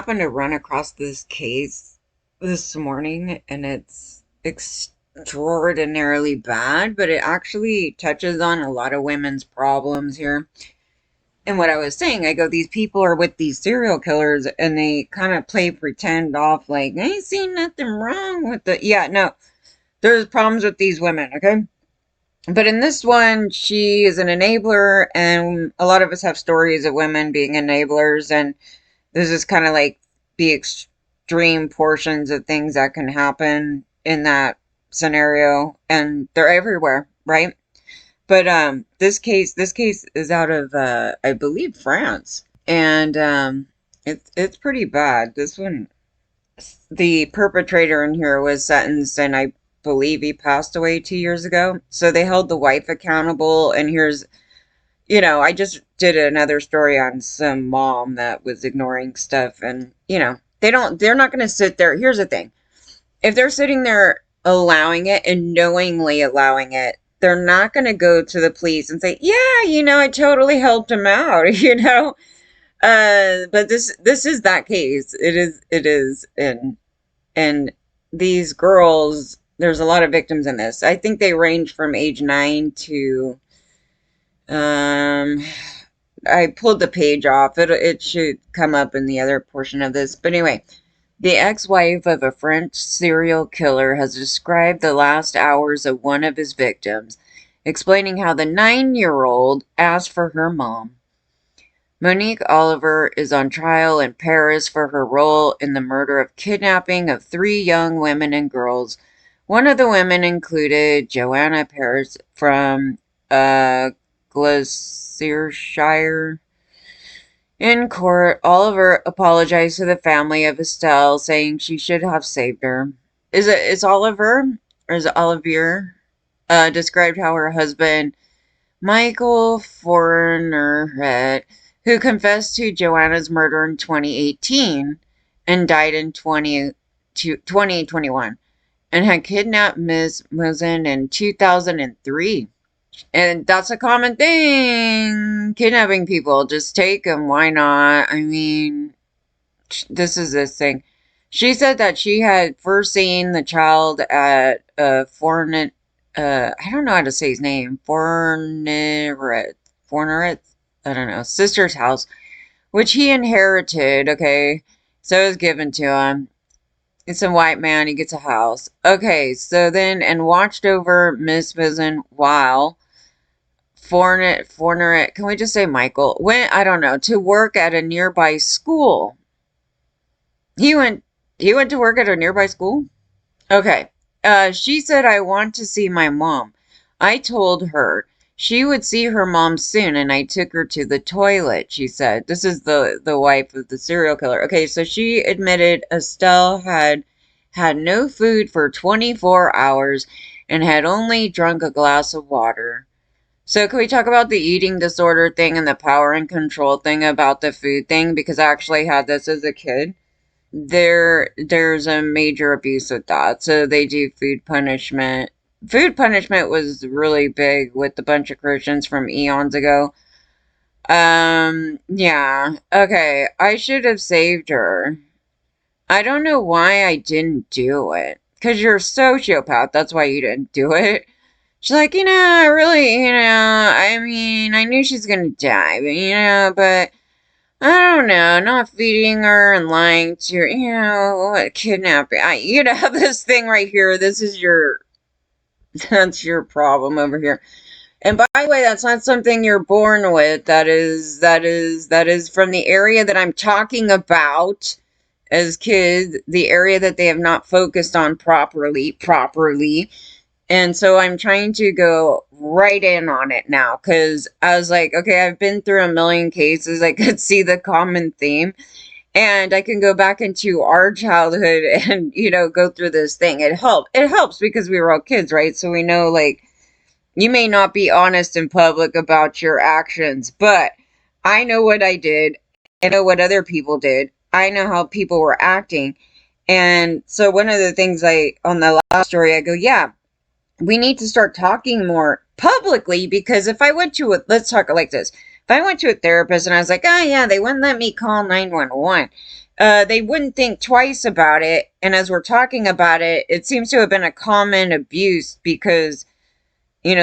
happened to run across this case this morning, and it's extraordinarily bad, but it actually touches on a lot of women's problems here. And what I was saying, I go, these people are with these serial killers, and they kind of play pretend off like, I ain't seen nothing wrong with the. Yeah, no, there's problems with these women, okay? But in this one, she is an enabler, and a lot of us have stories of women being enablers, and this is kind of like the extreme portions of things that can happen in that scenario, and they're everywhere, right? But this case is out of I believe France, and it's pretty bad. This one, the perpetrator in here was sentenced, and I believe he passed away 2 years ago. So they held the wife accountable, and here's, I just did another story on some mom that was ignoring stuff, and they're not going to sit there. Here's the thing: if they're sitting there allowing it and knowingly allowing it, they're not going to go to the police and say, yeah, I totally helped him out. But this is that case. It is, and these girls, there's a lot of victims in this. I think they range from age 9 to I pulled the page off. It should come up in the other portion of this. But anyway, the ex-wife of a French serial killer has described the last hours of one of his victims, explaining how the 9-year-old asked for her mom. Monique Olivier is on trial in Paris for her role in the murder of kidnapping of 3 young women and girls. One of the women included Joanna Paris from Gloucestershire. In court, Oliver apologized to the family of Estelle, saying she should have saved her. Is Oliver, or is it Olivier? Described how her husband, Michael Fourneret, who confessed to Joanna's murder in 2018 and died in 2021, and had kidnapped Ms. Mouzin in 2003. And that's a common thing. Kidnapping people. Just take them. Why not? I mean, this is this thing. She said that she had first seen the child at Fourneret. I don't know how to say his name. Fourneret. I don't know. Sister's house, which he inherited. Okay. So it was given to him. It's a white man. He gets a house. Okay. So then, and watched over Miss Mouzin while Fourneret, can we just say Michael, went, I don't know, to work at a nearby school. He went to work at a nearby school? Okay. She said, I want to see my mom. I told her she would see her mom soon, and I took her to the toilet, she said. This is the wife of the serial killer. Okay, so she admitted Estelle had no food for 24 hours and had only drunk a glass of water. So can we talk about the eating disorder thing and the power and control thing about the food thing? Because I actually had this as a kid. There's a major abuse with that. So they do food punishment. Food punishment was really big with a bunch of Christians from eons ago. Yeah. Okay. I should have saved her. I don't know why I didn't do it. Because you're a sociopath. That's why you didn't do it. She's like, I really, I mean, I knew she's gonna die, but I don't know, not feeding her and lying to her, what, kidnapping, this thing right here, that's your problem over here. And by the way, that's not something you're born with. That is from the area that I'm talking about as kids, the area that they have not focused on properly. And so I'm trying to go right in on it now, because I was like, okay, I've been through a million cases. I could see the common theme, and I can go back into our childhood and, go through this thing. It helps because we were all kids, right? So we know, like, you may not be honest in public about your actions, but I know what I did. I know what other people did. I know how people were acting. And so one of the things on the last story, I go, yeah, we need to start talking more publicly, because if I went to let's talk like this. If I went to a therapist and I was like, oh yeah, they wouldn't let me call 911. they wouldn't think twice about it. And as we're talking about it, it seems to have been a common abuse because,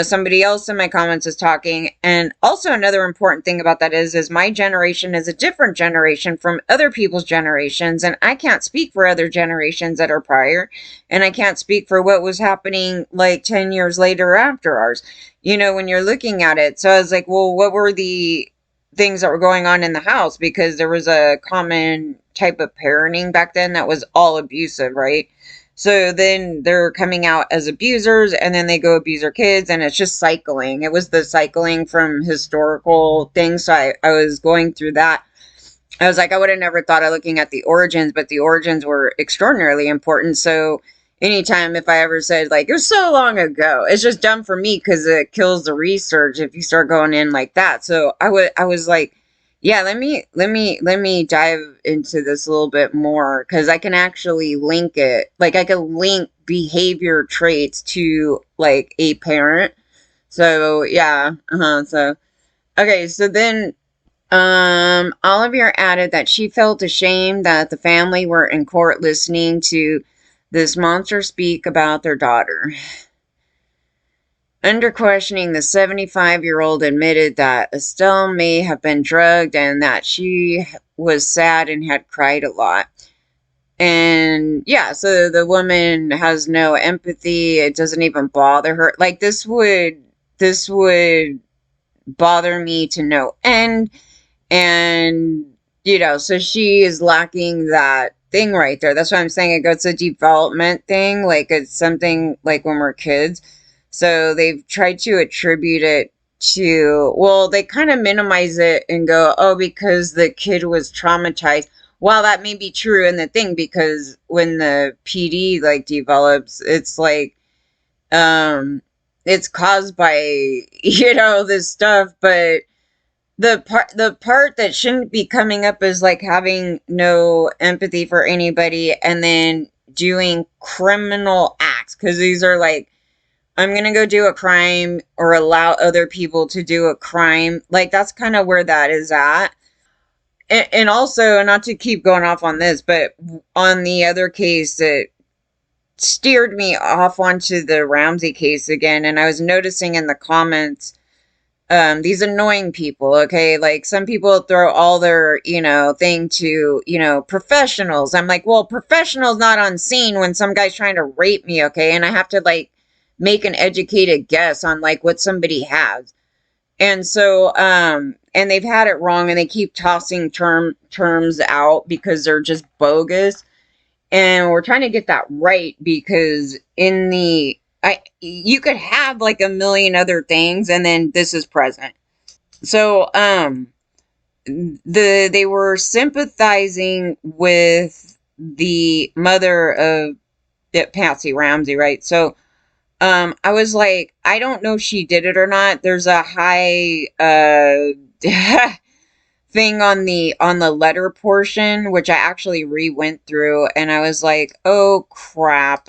somebody else in my comments is talking. And also another important thing about that is my generation is a different generation from other people's generations. And I can't speak for other generations that are prior. And I can't speak for what was happening like 10 years later after ours, when you're looking at it. So I was like, well, what were the things that were going on in the house? Because there was a common type of parenting back then that was all abusive, right? So then they're coming out as abusers and then they go abuse their kids and it's just cycling. It was the cycling from historical things. So I was going through that. I was like, I would have never thought of looking at the origins, but the origins were extraordinarily important. So anytime if I ever said like, it was so long ago, it's just dumb for me because it kills the research if you start going in like that. So I was like, yeah, let me dive into this a little bit more because I can actually link it. Like I can link behavior traits to like a parent. So yeah, so okay, so then Olivier added that she felt ashamed that the family were in court listening to this monster speak about their daughter. Under questioning, the 75-year-old admitted that Estelle may have been drugged and that she was sad and had cried a lot. And yeah, so the woman has no empathy. It doesn't even bother her. Like this would bother me to no end. And, so she is lacking that thing right there. That's why I'm saying it goes a development thing. Like it's something like when we're kids. So they've tried to attribute it to, well, they kind of minimize it and go, oh, because the kid was traumatized. Well, that may be true in the thing because when the PD like develops, it's like, it's caused by, this stuff, but the part that shouldn't be coming up is like having no empathy for anybody and then doing criminal acts because these are like I'm gonna go do a crime or allow other people to do a crime. Like that's kind of where that is at. And also not to keep going off on this, but on the other case that steered me off onto the Ramsey case again, and I was noticing in the comments these annoying people, okay? Like some people throw all their, thing to, professionals. I'm like, well, professionals not on scene when some guy's trying to rape me, okay? And I have to like make an educated guess on like what somebody has. And so, and they've had it wrong and they keep tossing terms out because they're just bogus. And we're trying to get that right because you could have like a million other things and then this is present. So they were sympathizing with the mother of Patsy Ramsey, right? So I was like, I don't know if she did it or not. There's a high thing on the letter portion, which I actually re-went through, and I was like, oh crap.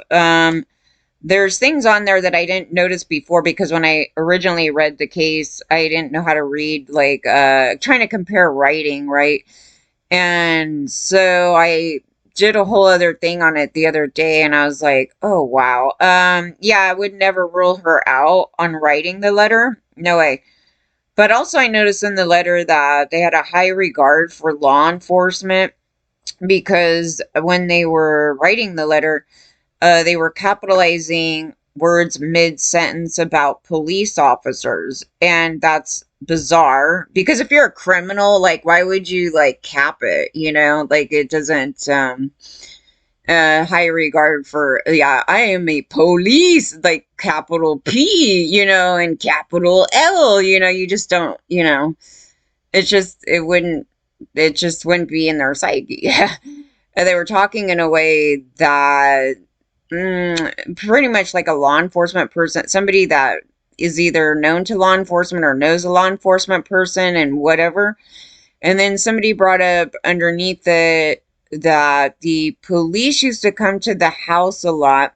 There's things on there that I didn't notice before because when I originally read the case, I didn't know how to read, like trying to compare writing, right? And so I did a whole other thing on it the other day and I was like, oh wow. Yeah, I would never rule her out on writing the letter. No way. But also I noticed in the letter that they had a high regard for law enforcement because when they were writing the letter, they were capitalizing words mid-sentence about police officers. And that's bizarre because if you're a criminal, like why would you like cap it, like it doesn't high regard for, yeah, I am a police, like capital P, and capital L, you just don't, it just wouldn't be in their psyche. And they were talking in a way that pretty much like a law enforcement person, somebody that is either known to law enforcement or knows a law enforcement person and whatever. And then somebody brought up underneath it that the police used to come to the house a lot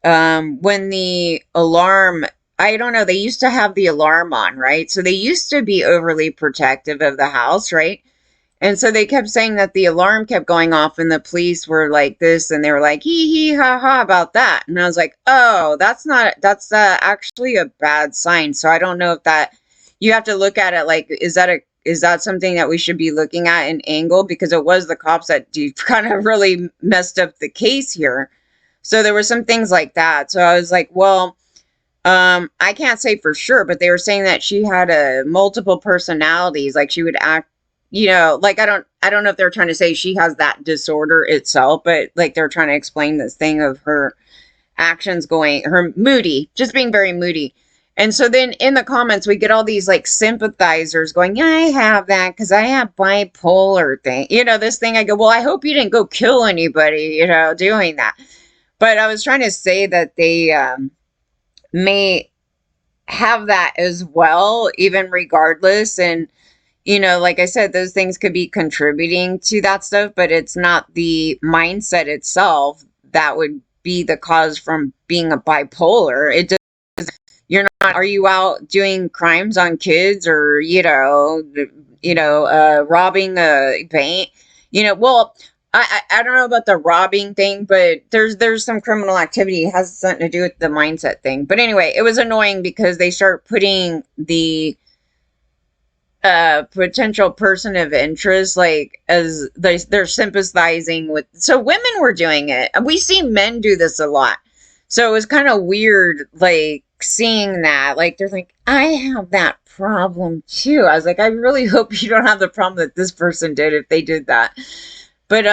when the alarm, I don't know, they used to have the alarm on, right? So they used to be overly protective of the house, right? And so they kept saying that the alarm kept going off and the police were like this and they were like hee hee ha ha about that. And I was like, oh, that's actually a bad sign. So I don't know if that, you have to look at it like, is that something that we should be looking at an angle? Because it was the cops that kind of really messed up the case here. So there were some things like that. So I was like, well, I can't say for sure, but they were saying that she had multiple personalities. Like she would act, like I don't know if they're trying to say she has that disorder itself, but like they're trying to explain this thing of her actions her moody, just being very moody. And so then in the comments, we get all these like sympathizers going, yeah, I have that because I have bipolar thing. This thing. I go, well, I hope you didn't go kill anybody, doing that. But I was trying to say that they may have that as well, even regardless. And, like I said, those things could be contributing to that stuff, but it's not the mindset itself that would be the cause from being a bipolar. It just, you're not, are you out doing crimes on kids or, robbing a bank? Well, I don't know about the robbing thing, but there's some criminal activity. It has something to do with the mindset thing. But anyway, it was annoying because they start putting the potential person of interest like as they're sympathizing with. So women were doing it. We see men do this a lot. So it was kind of weird, like seeing that. Like they're like, I have that problem too. I was like, I really hope you don't have the problem that this person did if they did that. But,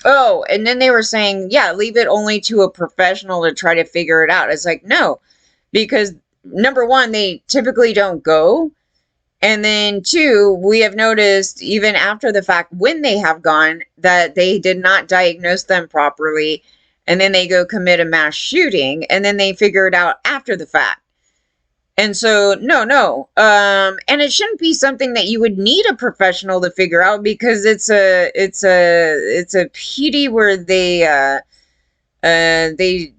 oh, and then they were saying, yeah, leave it only to a professional to try to figure it out. It's like, no, because number one, they typically don't go. And then two, we have noticed even after the fact, when they have gone, that they did not diagnose them properly. And then they go commit a mass shooting and then they figure it out after the fact. And so, no. And it shouldn't be something that you would need a professional to figure out because it's a PD where they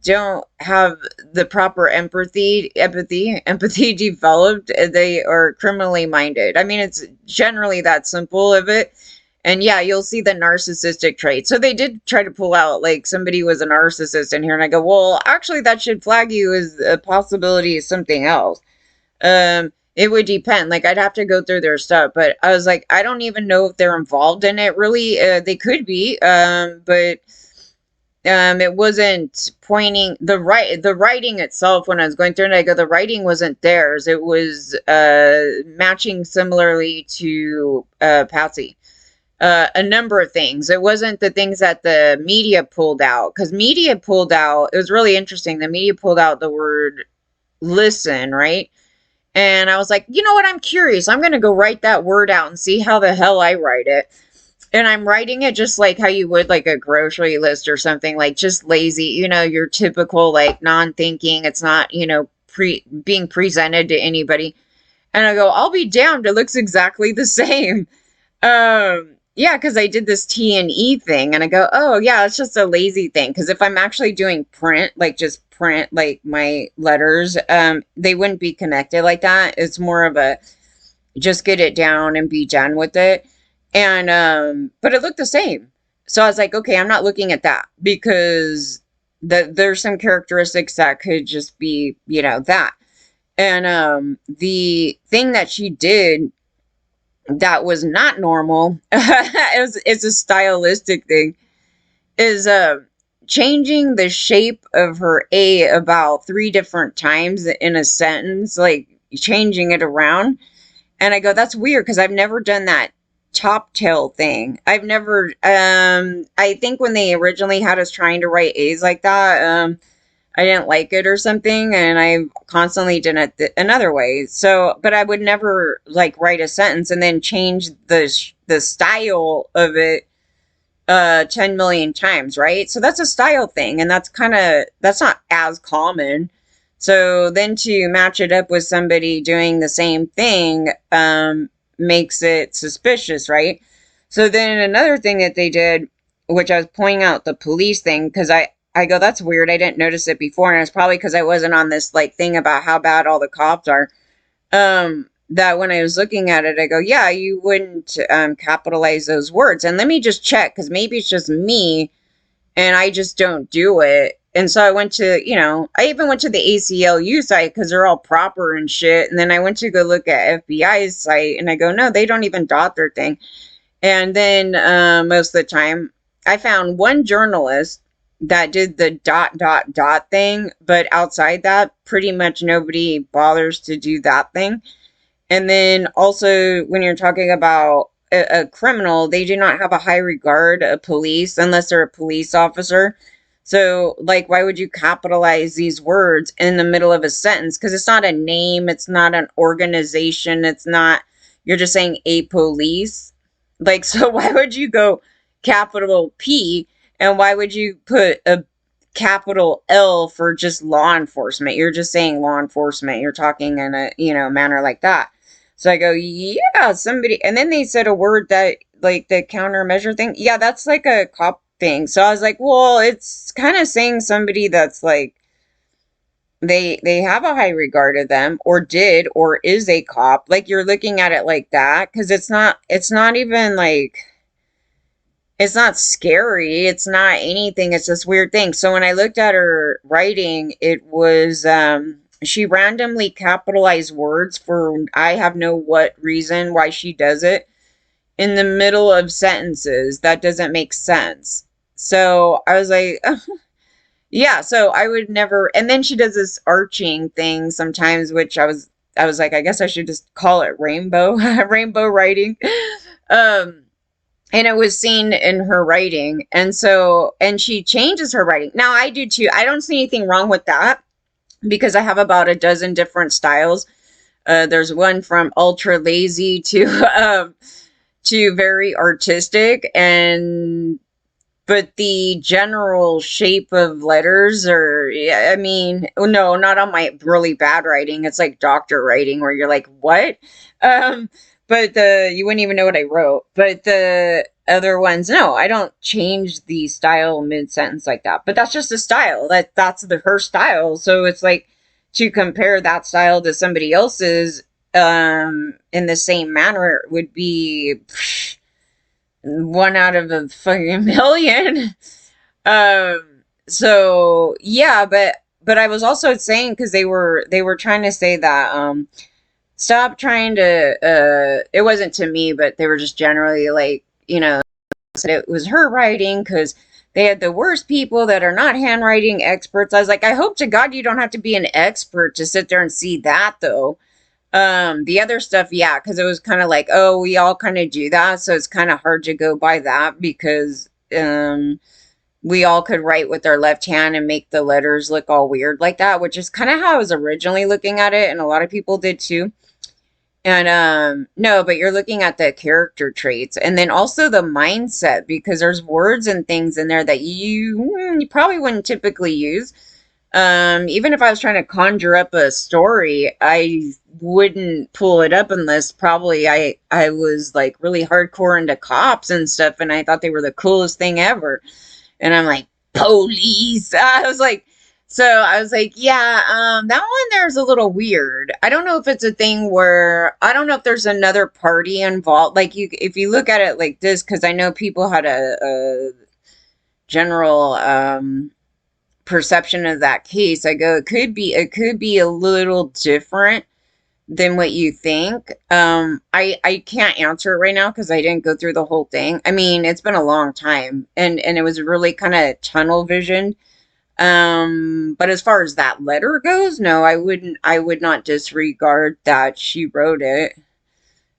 don't have the proper empathy developed. They are criminally minded. I mean, it's generally that simple of it. And yeah, you'll see the narcissistic trait. So they did try to pull out like somebody was a narcissist in here. And I go, well, actually that should flag you as a possibility of something else. It would depend. Like I'd have to go through their stuff, but I was like, I don't even know if they're involved in it really. They could be, but it wasn't pointing the writing itself when I was going through it. I go, the writing wasn't theirs. It was matching similarly to Patsy. A number of things. It wasn't the things that the media pulled out, because media pulled out, it was really interesting. The media pulled out the word listen, right? And I was like, you know what? I'm curious. I'm going to go write that word out and see how the hell I write it. And I'm writing it just like how you would like a grocery list or something, like just lazy, your typical like non-thinking. It's not, being presented to anybody. And I go, I'll be damned. It looks exactly the same. Yeah, because I did this T&E thing and I go, oh yeah, it's just a lazy thing. Because if I'm actually doing print, like just print like my letters, they wouldn't be connected like that. It's more of a just get it down and be done with it. And but it looked the same. So I was like, okay, I'm not looking at that because there's some characteristics that could just be, that. And the thing that she did that was not normal, it's a stylistic thing, is changing the shape of her A about 3 different times in a sentence, like changing it around. And I go, that's weird because I've never done that top tail thing. I've never, I think when they originally had us trying to write A's like that, I didn't like it or something, and I constantly did it another way. So, but I would never like write a sentence and then change the style of it 10 million times, right? So that's a style thing, and that's not as common. So then to match it up with somebody doing the same thing makes it suspicious, right? So then another thing that they did, which I was pointing out the police thing, because I go, that's weird. I didn't notice it before. And it's probably because I wasn't on this like thing about how bad all the cops are. that when I was looking at it, I go, yeah, you wouldn't capitalize those words. And let me just check, because maybe it's just me and I just don't do it. And so I went to, I even went to the ACLU site because they're all proper and shit. And then I went to go look at FBI's site and I go, no, they don't even dot their thing. And then most of the time, I found one journalist that did the dot, dot, dot thing. But outside that, pretty much nobody bothers to do that thing. And then also, when you're talking about a criminal, they do not have a high regard of police unless they're a police officer. So, like, why would you capitalize these words in the middle of a sentence? Because it's not a name, it's not an organization, it's not, you're just saying a police. Like, so why would you go capital P and why would you put a capital L for just law enforcement? You're just saying law enforcement. You're talking in a, manner like that. So I go, yeah, somebody, and then they said a word that, like, the countermeasure thing. Yeah, that's like a cop thing. So I was like, well, it's kind of saying somebody that's like, they have a high regard of them, or did, or is a cop. Like, you're looking at it like that, because it's not even like, it's not scary. It's not anything. It's this weird thing. So when I looked at her writing, it was, she randomly capitalized words for, I have no what reason why she does it, in the middle of sentences. That doesn't make sense. So I was like, yeah, so I would never, and then she does this arching thing sometimes, which I was like, I guess I should just call it rainbow, rainbow writing. Um, and it was seen in her writing. And so, and she changes her writing. Now I do too. I don't see anything wrong with that because I have about a dozen different styles. There's one from ultra lazy to very artistic, and but the general shape of letters are, yeah, I mean, no, not on my really bad writing. It's like doctor writing where you're like, what? Um, but you wouldn't even know what I wrote. But the other ones, no, I don't change the style mid sentence like that. But that's just a style. That's her style. So it's like, to compare that style to somebody else's in the same manner would be one out of a fucking million. So yeah, but I was also saying, because they were trying to say that stop trying to it wasn't to me, but they were just generally like, said it was her writing because they had the worst people that are not handwriting experts. I was like, I hope to God you don't have to be an expert to sit there and see that, though. The other stuff, yeah, because it was kind of like, oh, we all kind of do that, so it's kind of hard to go by that because we all could write with our left hand and make the letters look all weird like that, which is kind of how I was originally looking at it, and a lot of people did too. And no, but you're looking at the character traits and then also the mindset, because there's words and things in there that you probably wouldn't typically use. Even if I was trying to conjure up a story, I wouldn't pull it up unless probably I was like really hardcore into cops and stuff, and I thought they were the coolest thing ever. And I'm like, police. I was like, yeah, that one there's a little weird. I don't know if it's a thing where, I don't know if there's another party involved. Like, if you look at it like this, because I know people had a general perception of that case. I go, it could be a little different than what you think. I can't answer it right now because I didn't go through the whole thing. I mean, it's been a long time, and it was really kind of tunnel vision. But as far as that letter goes, no, I would not disregard that she wrote it.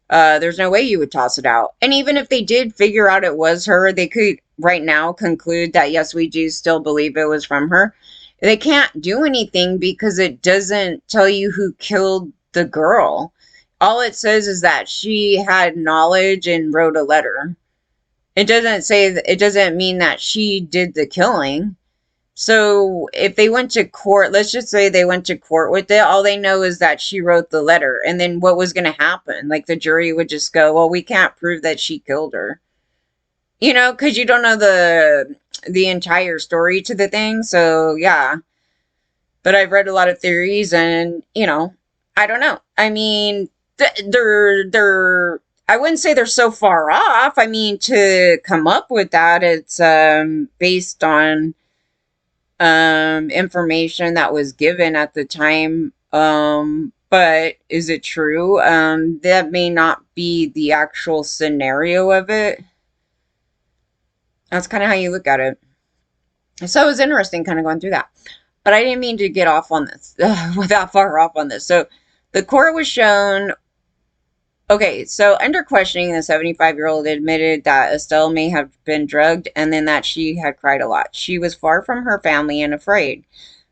There's no way you would toss it out. And even if they did figure out it was her, they could right now conclude that yes, we do still believe it was from her. They can't do anything because it doesn't tell you who killed the girl. All it says is that she had knowledge and wrote a letter. It doesn't say that, it doesn't mean that she did the killing. So if they went to court, let's just say they went to court with it, all they know is that she wrote the letter. And then what was going to happen? Like, the jury would just go, well, we can't prove that she killed her. Because you don't know the entire story to the thing. So yeah. But I've read a lot of theories and, I don't know. I mean, they're I wouldn't say they're so far off. I mean, to come up with that, it's based on information that was given at the time. But is it true? That may not be the actual scenario of it. That's kind of how you look at it. So it was interesting kind of going through that. But I didn't mean to get off on this, without far off on this. So the court was shown. Okay, so under questioning, the 75-year-old admitted that Estelle may have been drugged and then that she had cried a lot. She was far from her family and afraid.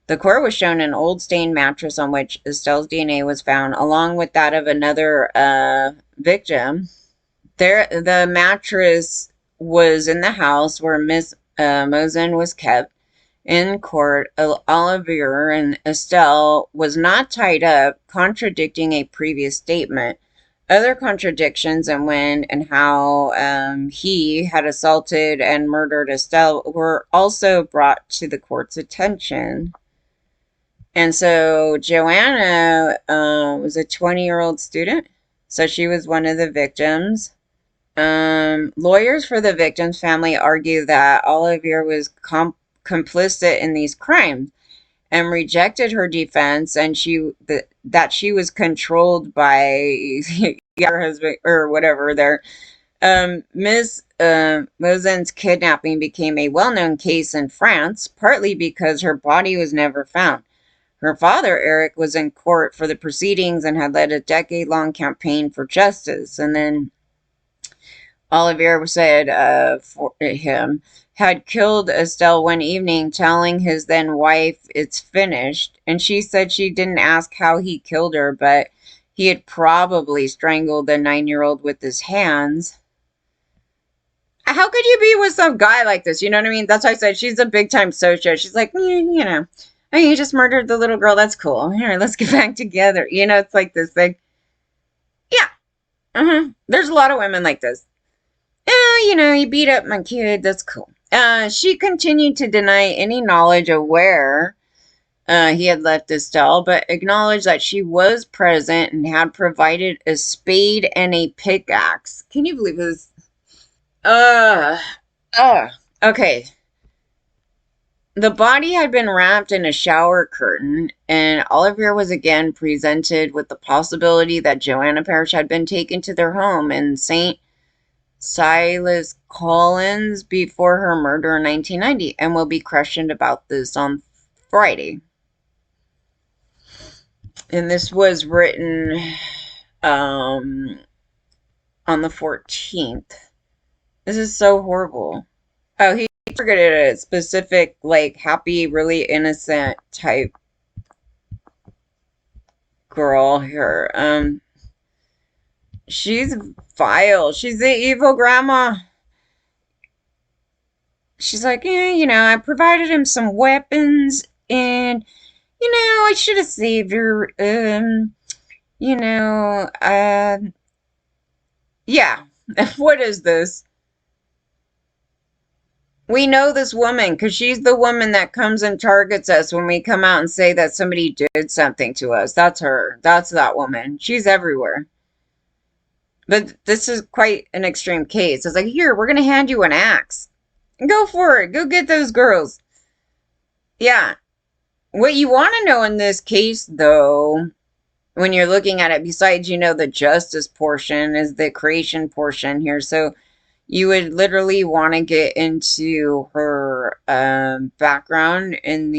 The court was shown an old stained mattress on which Estelle's DNA was found, along with that of another victim. The mattress was in the house where Miss Mouzin was kept. In court, Olivier and Estelle was not tied up, contradicting a previous statement. Other contradictions in when and how he had assaulted and murdered Estelle were also brought to the court's attention. And so Joanna was a 20-year-old student. So she was one of the victims. Lawyers for the victim's family argue that Olivier was complicit in these crimes and rejected her defense, and that she was controlled by her husband or whatever. There, Ms. Mouzin's kidnapping became a well-known case in France, partly because her body was never found. Her father, Eric, was in court for the proceedings and had led a decade-long campaign for justice. And then Olivier said for him, had killed Estelle one evening, telling his then wife, "It's finished." And she said she didn't ask how he killed her, but he had probably strangled the 9-year-old with his hands. How could you be with some guy like this? You know what I mean? That's why I said she's a big-time socio. She's like, you know, oh, you just murdered the little girl. That's cool. Here, let's get back together. You know, it's like this thing. Yeah. There's a lot of women like this. Oh, you know, you beat up my kid. That's cool. She continued to deny any knowledge of where he had left Estelle, but acknowledged that she was present and had provided a spade and a pickaxe. Can you believe this? Okay. The body had been wrapped in a shower curtain, and Olivier was again presented with the possibility that Joanna Parrish had been taken to their home in St. Silas Collins before her murder in 1990, and will be questioned about this on Friday. And this was written on the 14th. This is so horrible. Oh, he targeted a specific, like, happy, really innocent type girl here. She's vile. She's the evil grandma. She's like, yeah, you know, I provided him some weapons, and, you know, I should have saved her. You know, yeah. What is this? We know this woman because she's the woman that comes and targets us when we come out and say that somebody did something to us. That's her. That's that woman. She's everywhere. But this is quite an extreme case. It's like, here, we're going to hand you an axe. Go for it. Go get those girls. Yeah. What you want to know in this case, though, when you're looking at it, besides, you know, the justice portion is the creation portion here. So you would literally want to get into her background in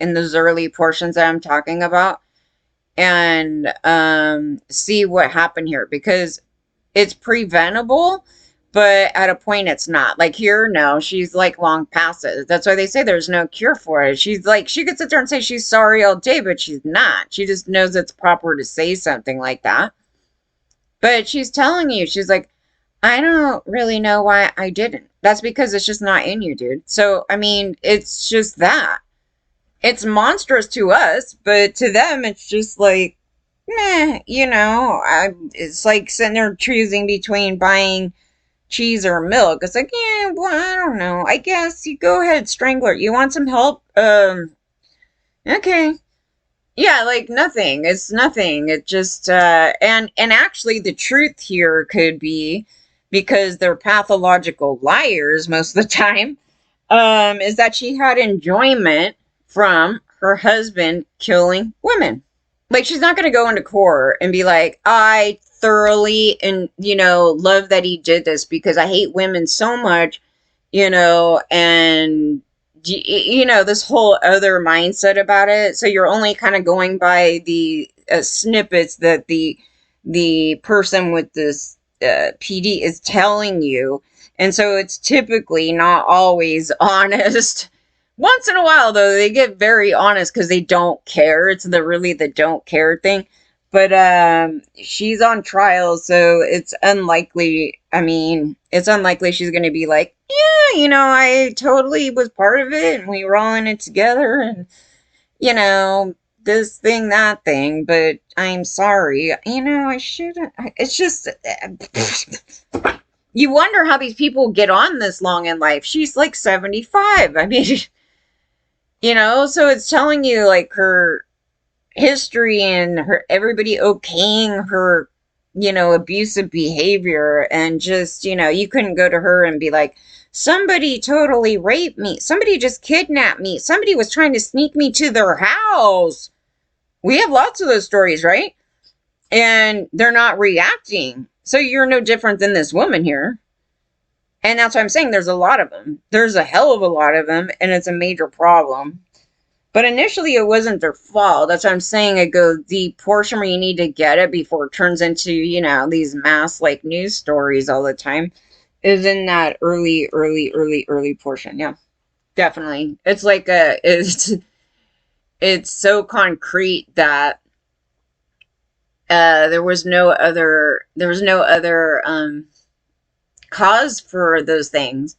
those early portions that I'm talking about, and see what happened here, because it's preventable, but at a point it's not. Like here, no, she's like long past it. That's why they say there's no cure for it. She's like, she could sit there and say she's sorry all day, but she's not. She just knows it's proper to say something like that. But she's telling you, she's like, I don't really know why I didn't. That's because it's just not in you, dude. So, I mean, it's just that. It's monstrous to us, but to them, it's just like, meh, you know, it's like sitting there choosing between buying cheese or milk. It's like, yeah, well, I don't know. I guess you go ahead, strangler. You want some help? Okay. Yeah, like nothing. It's nothing. It just and actually the truth here could be, because they're pathological liars most of the time, is that she had enjoyment from her husband killing women. Like, she's not going to go into court and be like, I thoroughly and love that he did this because I hate women so much, and this whole other mindset about it. So you're only kind of going by the snippets that the person with this PD is telling you, and so it's typically not always honest. Once in a while, though, they get very honest because they don't care. It's the don't care thing. But she's on trial, so it's unlikely. I mean, it's unlikely she's going to be like, yeah, I totally was part of it, and we were all in it together, and this thing, that thing. But I'm sorry. I shouldn't. It's just. You wonder how these people get on this long in life. She's like 75. I mean, so it's telling you like her history and her everybody okaying her, abusive behavior, and just, you couldn't go to her and be like, somebody totally raped me. Somebody just kidnapped me. Somebody was trying to sneak me to their house. We have lots of those stories, right? And they're not reacting. So you're no different than this woman here. And that's what I'm saying. There's a lot of them. There's a hell of a lot of them, and it's a major problem. But initially, it wasn't their fault. That's what I'm saying. I go, the portion where you need to get it before it turns into, these mass, like, news stories all the time is in that early portion. Yeah, definitely. It's like it's so concrete that there was no other cause for those things.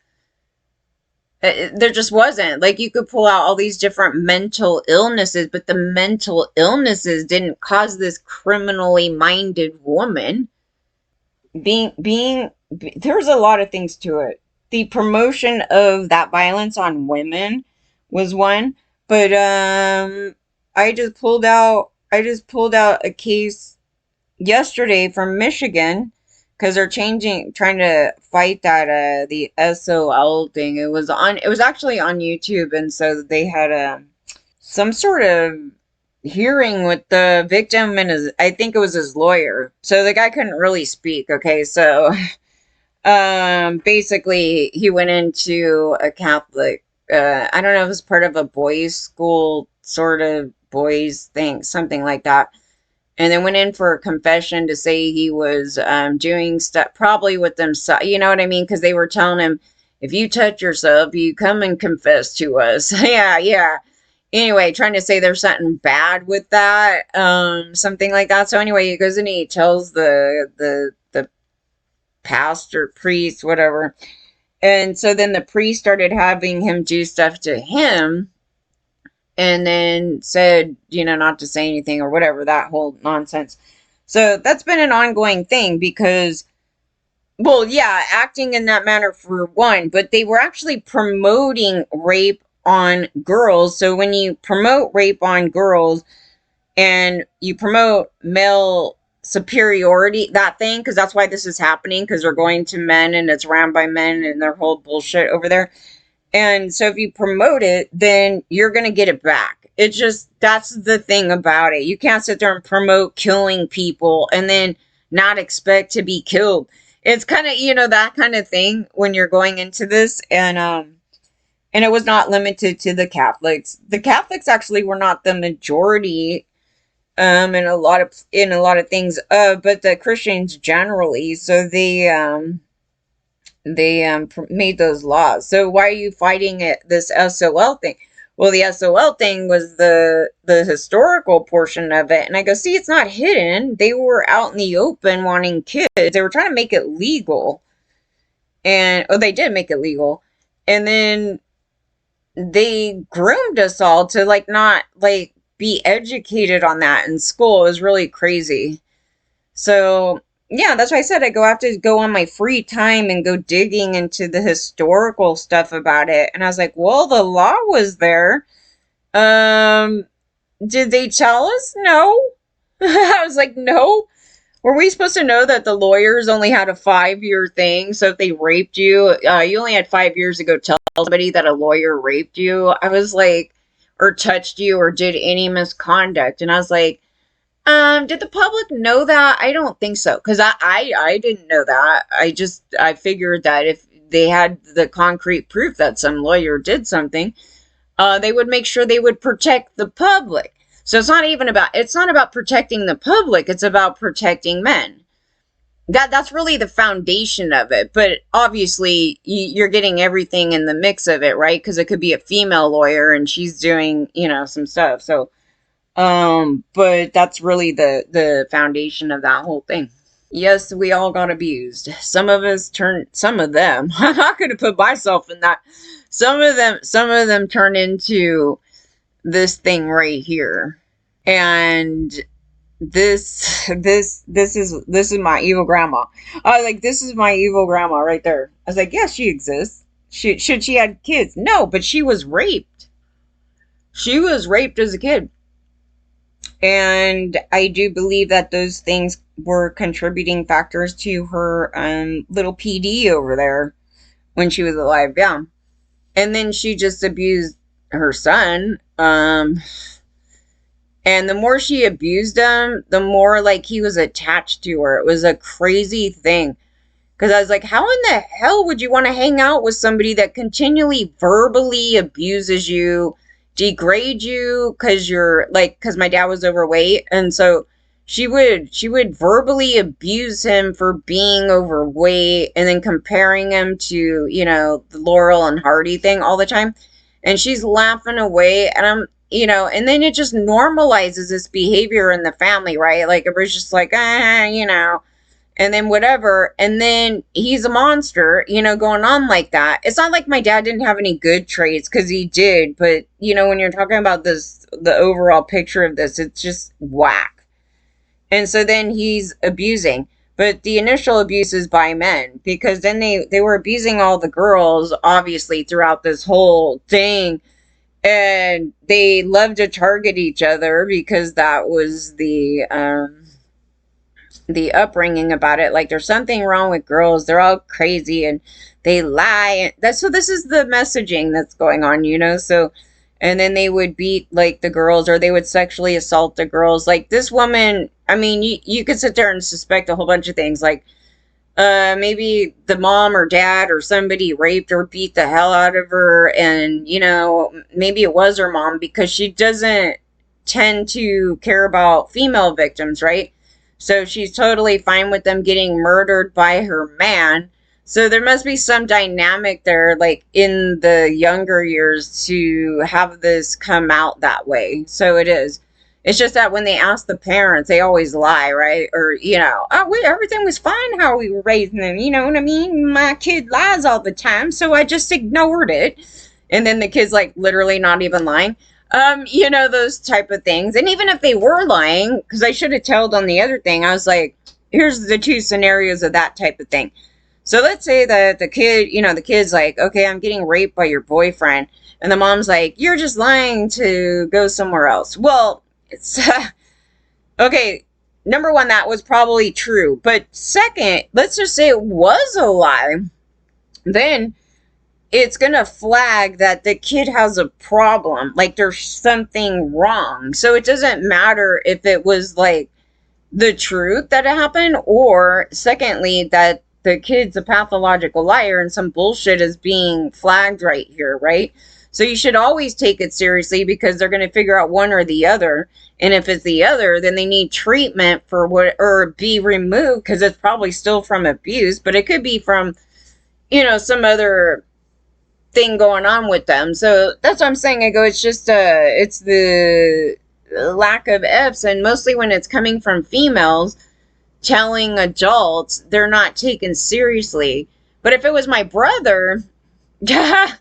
There just wasn't. Like, you could pull out all these different mental illnesses, but the mental illnesses didn't cause this criminally minded woman there's a lot of things to it. The promotion of that violence on women was one, but I just pulled out a case yesterday from Michigan, because they're trying to fight that the SOL thing. It was actually on YouTube, and so they had some sort of hearing with the victim and I think it was his lawyer. So the guy couldn't really speak. Okay, so basically he went into a Catholic. I don't know if it was part of a boys' school, sort of boys thing, something like that, and then went in for a confession to say he was doing stuff probably with themselves. You know what I mean? Because they were telling him, if you touch yourself, you come and confess to us. Yeah. Anyway, trying to say there's something bad with that, something like that. So anyway, he goes and he tells the pastor, priest, whatever. And so then the priest started having him do stuff to him, and then said, not to say anything or whatever, that whole nonsense. So that's been an ongoing thing because, well, yeah, acting in that manner for one, but they were actually promoting rape on girls. So when you promote rape on girls and you promote male superiority, that thing, because that's why this is happening, because they're going to men and it's ran by men and their whole bullshit over there. And so if you promote it, then you're going to get it back. It just, that's the thing about it. You can't sit there and promote killing people and then not expect to be killed. It's kind of, that kind of thing when you're going into this. And it was not limited to the Catholics. The Catholics actually were not the majority in a lot of things, but the Christians generally. So they made those laws. So why are you fighting this SOL thing? Well, the SOL thing was the historical portion of it. And I go, see, it's not hidden. They were out in the open wanting kids. They were trying to make it legal. And, they did make it legal. And then they groomed us all to not be educated on that in school. It was really crazy. So yeah, that's why I said I have to go on my free time and go digging into the historical stuff about it. And I was like, well, the law was there. did they tell us? No. I was like, no. Were we supposed to know that the lawyers only had a 5-year thing? So if they raped you, you only had 5 years to go tell somebody that a lawyer raped you. I was like, or touched you or did any misconduct. And I was like, did the public know that? I don't think so. Because I didn't know that. I figured that if they had the concrete proof that some lawyer did something, they would make sure they would protect the public. So it's not about protecting the public, it's about protecting men. That's really the foundation of it. But obviously you're getting everything in the mix of it, right? Because it could be a female lawyer and she's doing, some stuff. So but that's really the foundation of that whole thing. Yes, we all got abused. Some of them, I'm not going to put myself in that. Some of them turn into this thing right here. And this is my evil grandma. I was like, this is my evil grandma right there. I was like, yes, she exists. Should she had kids? No, but she was raped. She was raped as a kid. And I do believe that those things were contributing factors to her little PD over there when she was alive. Yeah. And then she just abused her son. And the more she abused him, the more like he was attached to her. It was a crazy thing. Because I was like, how in the hell would you want to hang out with somebody that continually verbally abuses you, degrade you because my dad was overweight, and so she would verbally abuse him for being overweight and then comparing him to, the Laurel and Hardy thing all the time. And she's laughing away, and and then it just normalizes this behavior in the family, right? Like it was just like, and then whatever, and then he's a monster, going on like that. It's not like my dad didn't have any good traits, because he did, but when you're talking about the overall picture of this, it's just whack. And so then he's abusing, but the initial abuse is by men, because then they were abusing all the girls, obviously, throughout this whole thing, and they love to target each other because that was the upbringing about it. Like there's something wrong with girls, they're all crazy and they lie. So this is the messaging that's going on, so. And then they would beat like the girls, or they would sexually assault the girls. Like this woman, I mean, you could sit there and suspect a whole bunch of things, like maybe the mom or dad or somebody raped or beat the hell out of her, and maybe it was her mom, because she doesn't tend to care about female victims, right? So she's totally fine with them getting murdered by her man. So there must be some dynamic there, like in the younger years, to have this come out that way. So it is. It's just that when they ask the parents, they always lie, right? Or, everything was fine how we were raising them. You know what I mean? My kid lies all the time, so I just ignored it. And then the kid's like literally not even lying. Those type of things. And even if they were lying, because I should have told on the other thing, I was like, here's the two scenarios of that type of thing. So let's say that the kid's like, okay, I'm getting raped by your boyfriend. And the mom's like, you're just lying to go somewhere else. Well, it's, okay, number one, that was probably true. But second, let's just say it was a lie. Then it's going to flag that the kid has a problem. Like there's something wrong. So it doesn't matter if it was like the truth that it happened, or secondly, that the kid's a pathological liar and some bullshit is being flagged right here, right? So you should always take it seriously, because they're going to figure out one or the other. And if it's the other, then they need treatment for or be removed, because it's probably still from abuse, but it could be from, some other thing going on with them. So that's what I'm saying. I go, it's just it's the lack of F's, and mostly when it's coming from females telling adults, they're not taken seriously. But if it was my brother, then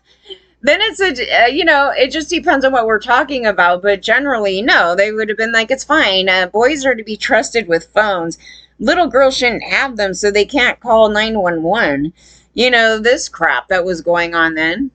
it's it just depends on what we're talking about. But generally, no, they would have been like, it's fine. Boys are to be trusted with phones. Little girls shouldn't have them, so they can't call 911. This crap that was going on then.